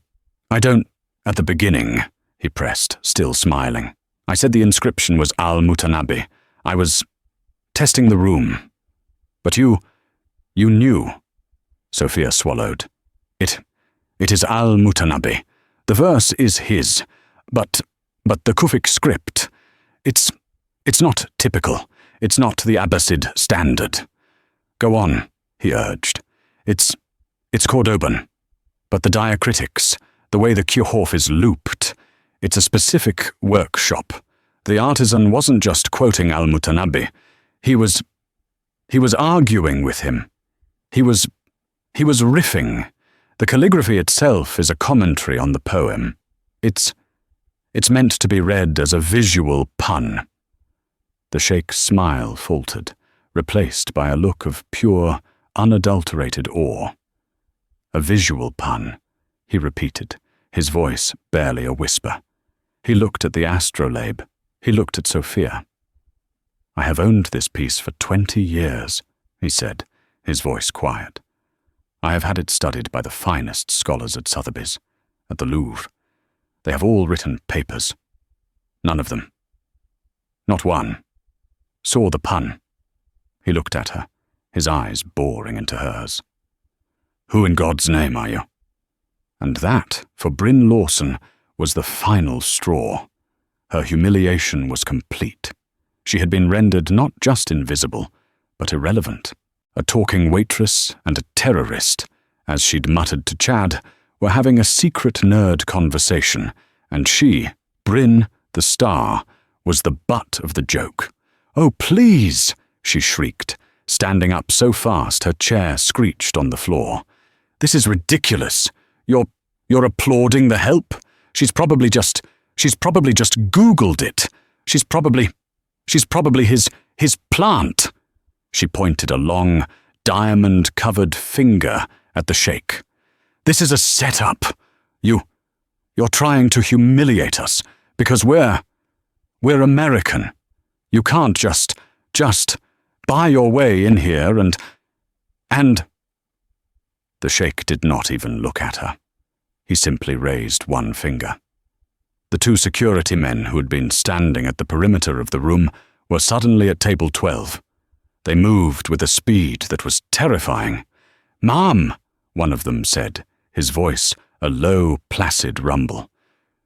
[SPEAKER 1] don't, at the beginning," he pressed, still smiling. "I said the inscription was Al-Mutanabi. I was testing the room. But you knew." Sophia swallowed. It is Al-Mutanabi. The verse is his, but the Kufic script, it's not typical. It's not the Abbasid standard. "Go on," he urged. It's Cordoban. But the diacritics, the way the Kyuhorf is looped, it's a specific workshop. The artisan wasn't just quoting Al-Mutanabi. He was arguing with him. He was riffing. The calligraphy itself is a commentary on the poem. It's meant to be read as a visual pun. The sheikh's smile faltered, replaced by a look of pure, unadulterated awe. "A visual pun," he repeated, his voice barely a whisper. He looked at the astrolabe. He looked at Sophia. "I have owned this piece for 20 years, he said, his voice quiet. "I have had it studied by the finest scholars at Sotheby's, at the Louvre. They have all written papers. None of them, not one, saw the pun." He looked at her, his eyes boring into hers. "Who in God's name are you?" And that, for Bryn Lawson, was the final straw. Her humiliation was complete. She had been rendered not just invisible, but irrelevant. A talking waitress and a terrorist, as she'd muttered to Chad, were having a secret nerd conversation, and she, Bryn, the star, was the butt of the joke. "Oh, please!" she shrieked, standing up so fast her chair screeched on the floor. "This is ridiculous. You're applauding the help? She's probably just Googled it. She's probably his plant." She pointed a long, diamond-covered finger at the Sheikh. "This is a setup. You're trying to humiliate us because we're American. You can't just buy your way in here and..." The Sheikh did not even look at her. He simply raised one finger. The two security men who had been standing at the perimeter of the room were suddenly at table 12. They moved with a speed that was terrifying. "Ma'am," one of them said, his voice a low, placid rumble.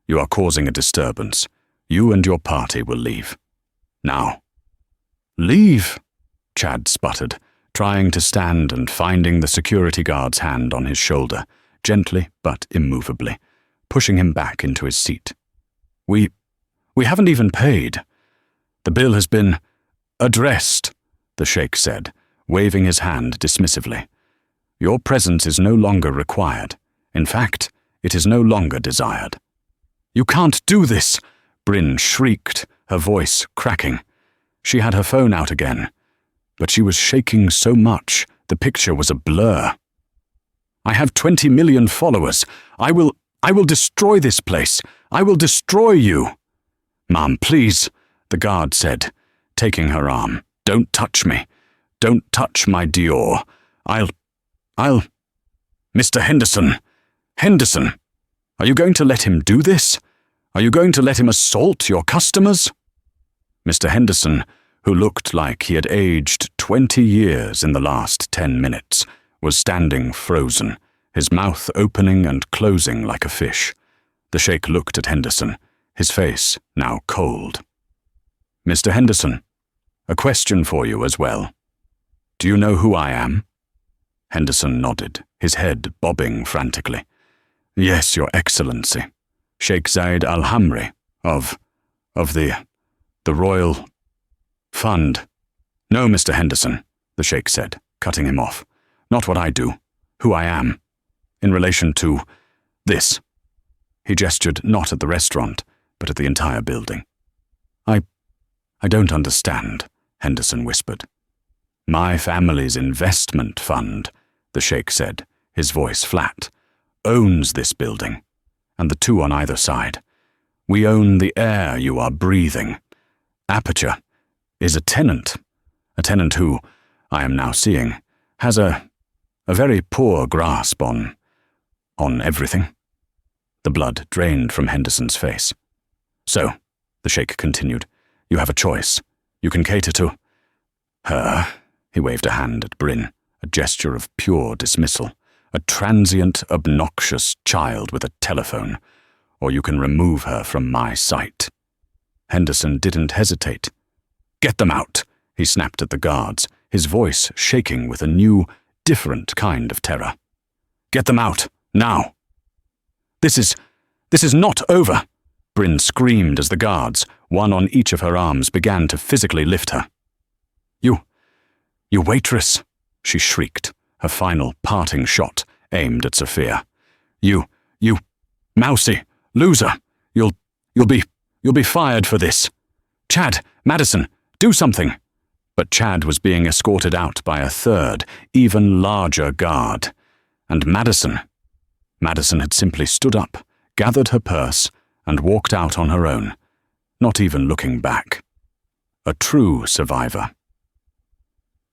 [SPEAKER 1] "You are causing a disturbance. You and your party will leave. Now." "Leave?" Chad sputtered, trying to stand and finding the security guard's hand on his shoulder, gently but immovably, pushing him back into his seat. We haven't even paid. The bill has been addressed," the Sheikh said, waving his hand dismissively. "Your presence is no longer required. In fact, it is no longer desired." "You can't do this!" Bryn shrieked, her voice cracking. She had her phone out again, but she was shaking so much the picture was a blur. "I have 20 million followers. I will destroy this place. I will destroy you." "Ma'am, please," the guard said, taking her arm. "Don't touch me. Don't touch my Dior. I'll... Mr. Henderson, are you going to let him do this? Are you going to let him assault your customers?" Mr. Henderson, who looked like he had aged 20 years in the last 10 minutes, was standing frozen, his mouth opening and closing like a fish. The Sheikh looked at Henderson, his face now cold. "Mr. Henderson, a question for you as well. Do you know who I am?" Henderson nodded, his head bobbing frantically. "Yes, Your Excellency. Sheikh Zayed Al-Hamri of the Royal Fund." "No, Mr. Henderson," the Sheikh said, cutting him off. "Not what I do. Who I am. In relation to this." He gestured not at the restaurant, but at the entire building. I don't understand," Henderson whispered. "My family's investment fund," the Sheikh said, his voice flat, "owns this building, and the two on either side. We own the air you are breathing. Aperture is a tenant who, I am now seeing, has a very poor grasp on everything." The blood drained from Henderson's face. "So," the Sheikh continued, "you have a choice. You can cater to her," he waved a hand at Bryn, a gesture of pure dismissal, "a transient, obnoxious child with a telephone, or you can remove her from my sight." Henderson didn't hesitate. "Get them out," he snapped at the guards, his voice shaking with a new, different kind of terror. "Get them out, now." This is not over," Bryn screamed as the guards, one on each of her arms, began to physically lift her. You waitress," she shrieked, her final parting shot aimed at Sophia. You mousy loser, you'll be fired for this. Chad, Madison, do something." But Chad was being escorted out by a third, even larger guard. And Madison had simply stood up, gathered her purse, and walked out on her own, not even looking back. A true survivor.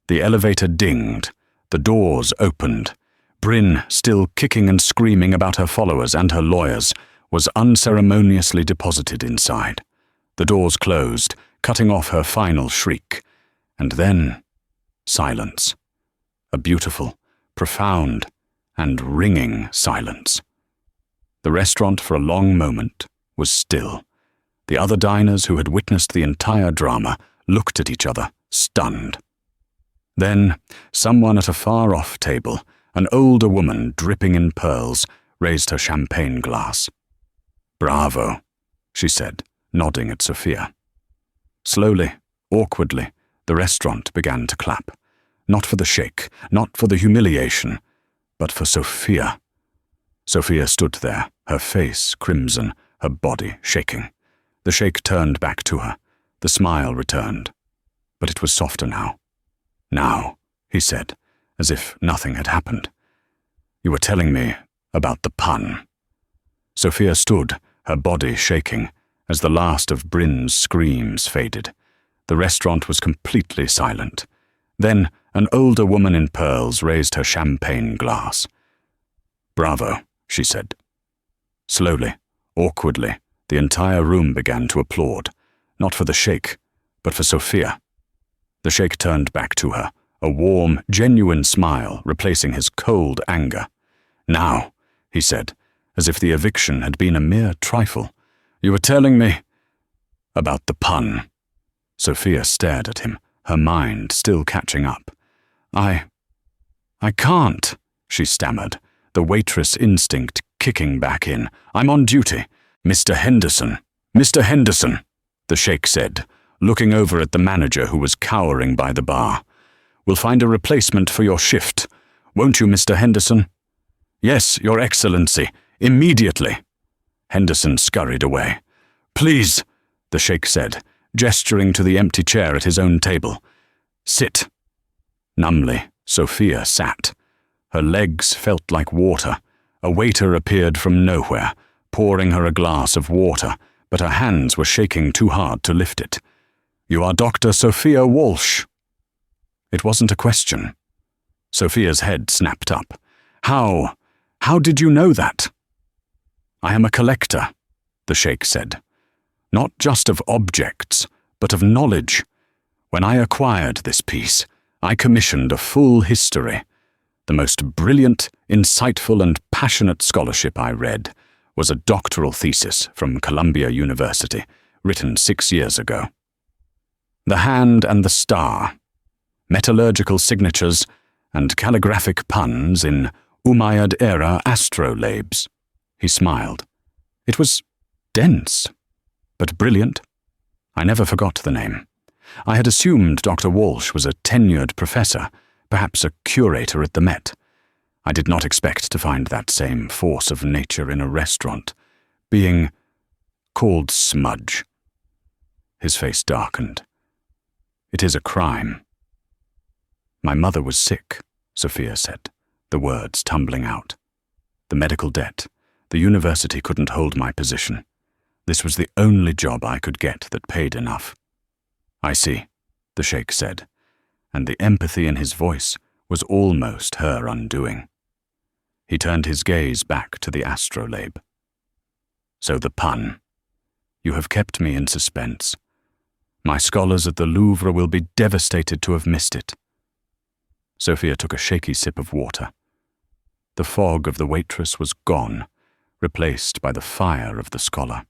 [SPEAKER 1] The elevator dinged, the doors opened. Bryn, still kicking and screaming about her followers and her lawyers, was unceremoniously deposited inside. The doors closed, cutting off her final shriek. And then, silence. A beautiful, profound, and ringing silence. The restaurant for a long moment was still. The other diners who had witnessed the entire drama looked at each other, stunned. Then, someone at a far-off table, an older woman dripping in pearls, raised her champagne glass. "Bravo," she said, nodding at Sophia. Slowly, awkwardly, the restaurant began to clap. Not for the sheikh, not for the humiliation, but for Sophia. Sophia stood there, her face crimson, her body shaking. The sheikh turned back to her. The smile returned. But it was softer now. "Now," he said, as if nothing had happened. "You were telling me about the pun." Sophia stood, her body shaking, as the last of Bryn's screams faded. The restaurant was completely silent. Then an older woman in pearls raised her champagne glass. "Bravo," she said. Slowly, awkwardly, the entire room began to applaud, not for the sheikh, but for Sophia. The sheikh turned back to her, a warm, genuine smile replacing his cold anger. "Now," he said, as if the eviction had been a mere trifle, "you were telling me about the pun." Sophia stared at him, her mind still catching up. I can't," she stammered, the waitress instinct kicking back in. "I'm on duty. Mr. Henderson, Mr. Henderson," the sheikh said, looking over at the manager who was cowering by the bar. "We'll find a replacement for your shift. Won't you, Mr. Henderson?" "Yes, Your Excellency, immediately." Henderson scurried away. "Please," the sheikh said, gesturing to the empty chair at his own table. "Sit." Numbly, Sophia sat. Her legs felt like water. A waiter appeared from nowhere, pouring her a glass of water, but her hands were shaking too hard to lift it. "You are Dr. Sophia Walsh." It wasn't a question. Sophia's head snapped up. How did you know that?" "I am a collector," the sheikh said. "Not just of objects, but of knowledge. When I acquired this piece, I commissioned a full history. The most brilliant, insightful, and passionate scholarship I read was a doctoral thesis from Columbia University, written 6 years ago. The hand and the star, metallurgical signatures, and calligraphic puns in Umayyad-era astrolabes." He smiled. It was dense, but brilliant. I never forgot the name. I had assumed Dr. Walsh was a tenured professor, perhaps a curator at the Met. I did not expect to find that same force of nature in a restaurant, being called smudge. His face darkened. "It is a crime." "My mother was sick," Sophia said, the words tumbling out. "The medical debt. The university couldn't hold my position. This was the only job I could get that paid enough." "I see," the sheikh said, and the empathy in his voice was almost her undoing. He turned his gaze back to the astrolabe. "So the pun. You have kept me in suspense. My scholars at the Louvre will be devastated to have missed it." Sophia took a shaky sip of water. The fog of the waitress was gone, replaced by the fire of the scholar.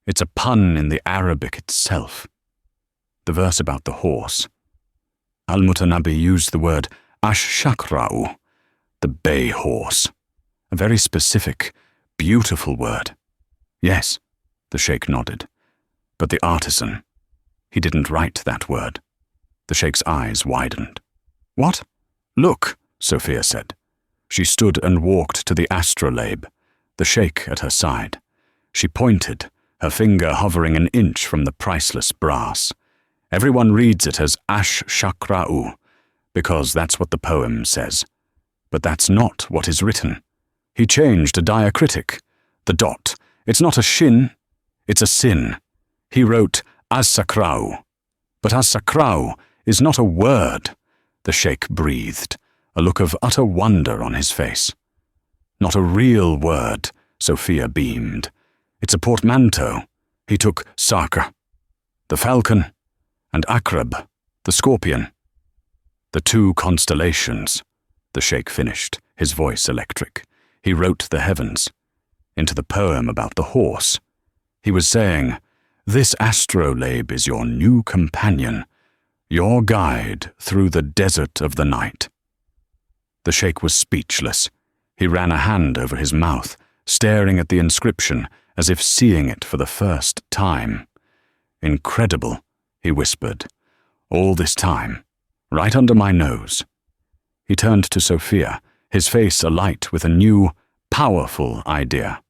[SPEAKER 1] "It's a pun in the Arabic itself. The verse about the horse. Al-Mutanabi used the word ash-shakra'u, the bay horse. A very specific, beautiful word." "Yes," the sheikh nodded. "But the artisan, he didn't write that word." The sheikh's eyes widened. "What?" "Look," Sophia said. She stood and walked to the astrolabe, the sheikh at her side. She pointed, her finger hovering an inch from the priceless brass. Everyone reads it as ash-shakra'u, because that's what the poem says. But that's not what is written. He changed a diacritic. The dot. It's not a shin, it's a sin. He wrote as-sakra'u. But as-sakra'u is not a word, the sheikh breathed, a look of utter wonder on his face. "Not a real word," Sophia beamed. "It's a portmanteau." He took Sakr, the falcon, and Akrab, the scorpion. "The two constellations," the sheikh finished, his voice electric. He wrote the heavens. Into the poem about the horse. He was saying, "This astrolabe is your new companion, your guide through the desert of the night." The sheikh was speechless. He ran a hand over his mouth, staring at the inscription as if seeing it for the first time. Incredible, he whispered. "All this time, right under my nose." He turned to Sophia, his face alight with a new, powerful idea.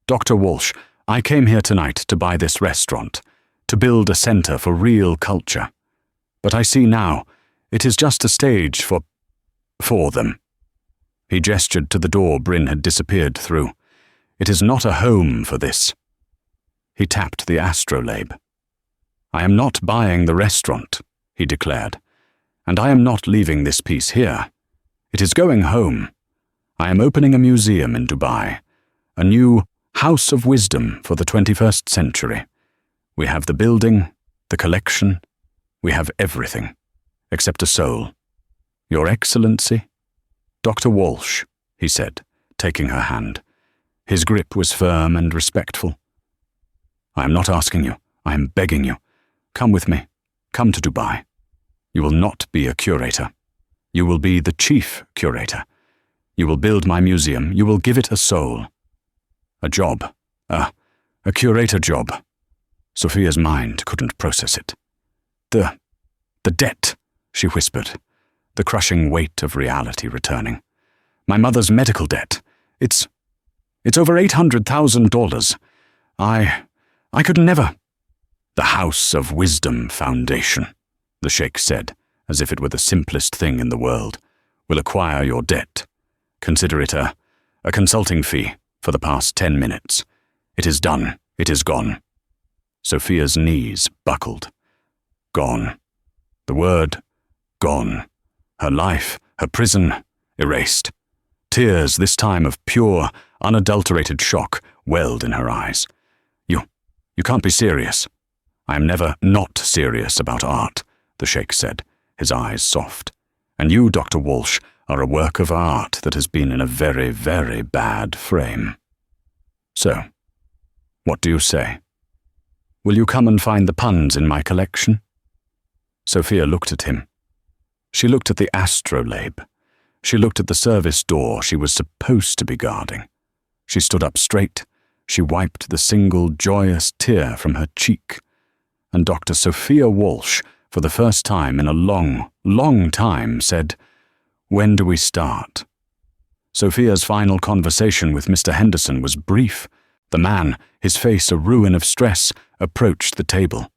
[SPEAKER 1] "Dr. Walsh, I came here tonight to buy this restaurant, to build a center for real culture. But I see now, it is just a stage for them." He gestured to the door Bryn had disappeared through. "It is not a home for this." He tapped the astrolabe. "I am not buying the restaurant," he declared, "and I am not leaving this piece here. It is going home. I am opening a museum in Dubai, a new house of wisdom for the 21st century. We have the building, the collection, we have everything, except a soul. Your Excellency?" "Dr. Walsh," he said, taking her hand. His grip was firm and respectful. "I am not asking you, I am begging you. Come with me. Come to Dubai. You will not be a curator. You will be the chief curator. You will build my museum. You will give it a soul. A job. A curator job." Sophia's mind couldn't process it. The debt," she whispered, the crushing weight of reality returning. "My mother's medical debt. It's over $800,000. I could never." "The House of Wisdom Foundation," the Sheikh said, as if it were the simplest thing in the world, "will acquire your debt. Consider it a consulting fee for the past 10 minutes. It is done. It is gone." Sophia's knees buckled. Gone. The word, gone. Her life, her prison, erased. Tears, this time of pure, unadulterated shock, welled in her eyes. You can't be serious." "I am never not serious about art," the Sheikh said, his eyes soft. "And you, Dr. Walsh, are a work of art that has been in a very, very bad frame. So, what do you say? Will you come and find the puns in my collection?" Sophia looked at him. She looked at the astrolabe. She looked at the service door she was supposed to be guarding. She stood up straight. She wiped the single joyous tear from her cheek. And Dr. Sophia Walsh, for the first time in a long, long time, said, "When do we start?" Sophia's final conversation with Mr. Henderson was brief. The man, his face a ruin of stress, approached the table.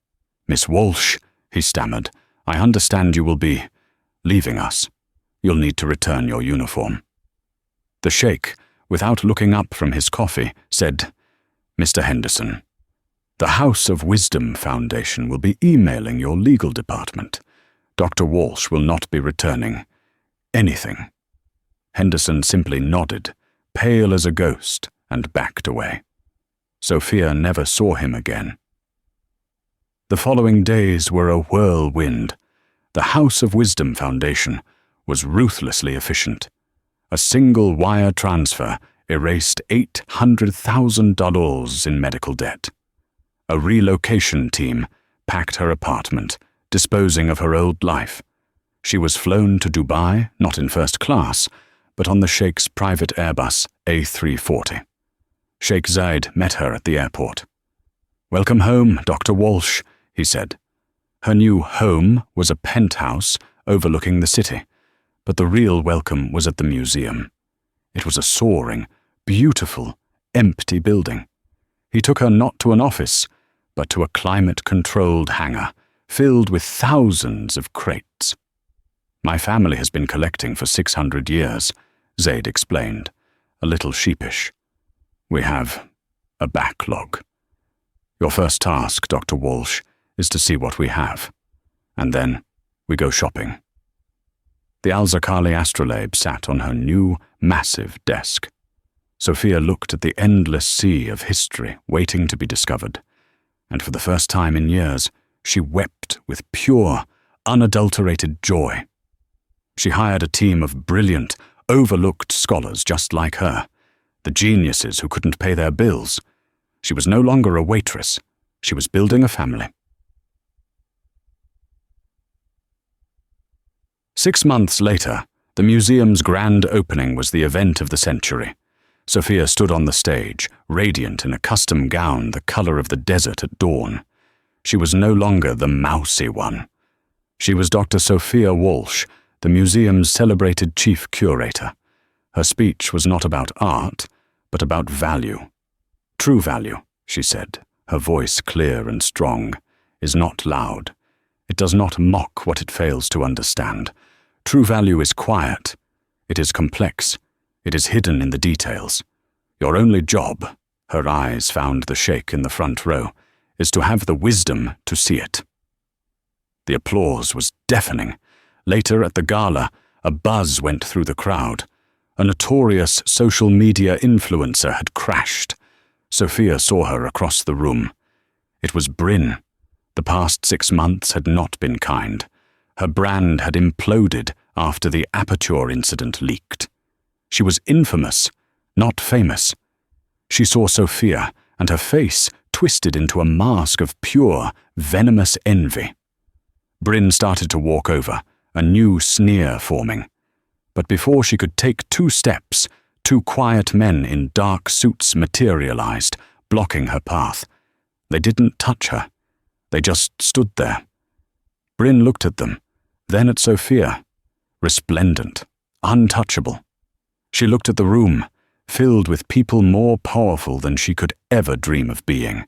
[SPEAKER 1] "Miss Walsh," he stammered, "I understand you will be leaving us. You'll need to return your uniform." The Sheikh, without looking up from his coffee, said, "Mr. Henderson, the House of Wisdom Foundation will be emailing your legal department. Dr. Walsh will not be returning anything." Henderson simply nodded, pale as a ghost, and backed away. Sophia never saw him again. The following days were a whirlwind. The House of Wisdom Foundation was ruthlessly efficient. A single wire transfer erased $800,000 in medical debt. A relocation team packed her apartment, disposing of her old life. She was flown to Dubai, not in first class, but on the Sheikh's private Airbus A340. Sheikh Zayed met her at the airport. "Welcome home, Dr. Walsh," he said. Her new home was a penthouse overlooking the city, but the real welcome was at the museum. It was a soaring, beautiful, empty building. He took her not to an office, but to a climate-controlled hangar, filled with thousands of crates. "My family has been collecting for 600 years, Zaid explained, a little sheepish. "We have a backlog. Your first task, Dr. Walsh, is to see what we have, and then we go shopping." The Al-Zakali astrolabe sat on her new, massive desk. Sophia looked at the endless sea of history waiting to be discovered, and for the first time in years, she wept with pure, unadulterated joy. She hired a team of brilliant, overlooked scholars just like her, the geniuses who couldn't pay their bills. She was no longer a waitress. She was building a family. 6 months later, the museum's grand opening was the event of the century. Sophia stood on the stage, radiant in a custom gown the color of the desert at dawn. She was no longer the mousy one. She was Dr. Sophia Walsh, the museum's celebrated chief curator. Her speech was not about art, but about value. True value, she said, her voice clear and strong, is not loud. It does not mock what it fails to understand. True value is quiet. It is complex. It is hidden in the details. Your only job, her eyes found the sheikh in the front row, is to have the wisdom to see it. The applause was deafening. Later at the gala, a buzz went through the crowd. A notorious social media influencer had crashed. Sophia saw her across the room. It was Bryn. The past 6 months had not been kind. Her brand had imploded after the Aperture incident leaked. She was infamous, not famous. She saw Sophia, and her face twisted into a mask of pure, venomous envy. Bryn started to walk over, a new sneer forming. But before she could take 2 steps, 2 quiet men in dark suits materialized, blocking her path. They didn't touch her. They just stood there. Bryn looked at them, then at Sophia, resplendent, untouchable. She looked at the room, filled with people more powerful than she could ever dream of being.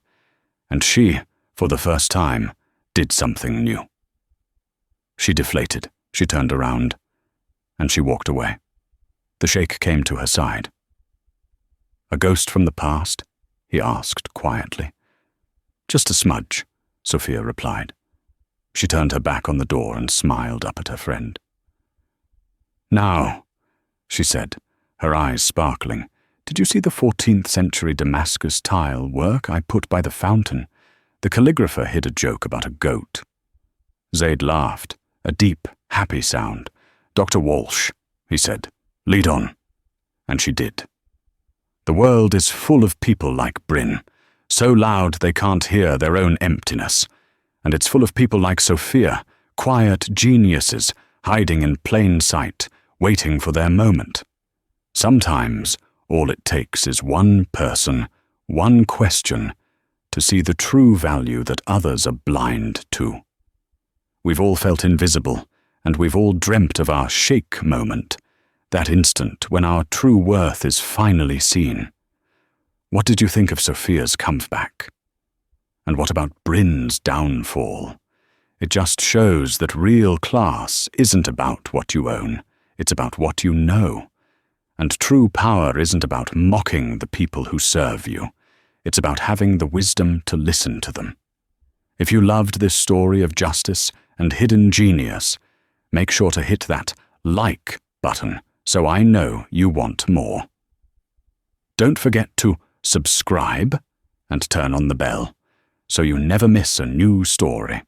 [SPEAKER 1] And she, for the first time, did something new. She deflated. She turned around, and she walked away. The sheikh came to her side. "A ghost from the past?" he asked quietly. "Just a smudge," Sophia replied. She turned her back on the door and smiled up at her friend. "Now," she said, her eyes sparkling, "did you see the 14th century Damascus tile work I put by the fountain? The calligrapher hid a joke about a goat." Zaid laughed, a deep, happy sound. "Dr. Walsh," he said, "lead on." And she did. The world is full of people like Bryn, so loud they can't hear their own emptiness. And it's full of people like Sophia, quiet geniuses, hiding in plain sight, waiting for their moment. Sometimes all it takes is one person, one question, to see the true value that others are blind to. We've all felt invisible, and we've all dreamt of our sheikh moment, that instant when our true worth is finally seen. What did you think of Sophia's comeback? And what about Bryn's downfall? It just shows that real class isn't about what you own, it's about what you know. And true power isn't about mocking the people who serve you, it's about having the wisdom to listen to them. If you loved this story of justice and hidden genius, make sure to hit that like button so I know you want more. Don't forget to subscribe and turn on the bell so you never miss a new story.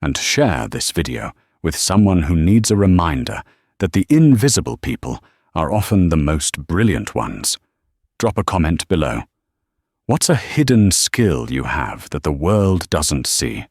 [SPEAKER 1] And share this video with someone who needs a reminder that the invisible people are often the most brilliant ones. Drop a comment below. What's a hidden skill you have that the world doesn't see?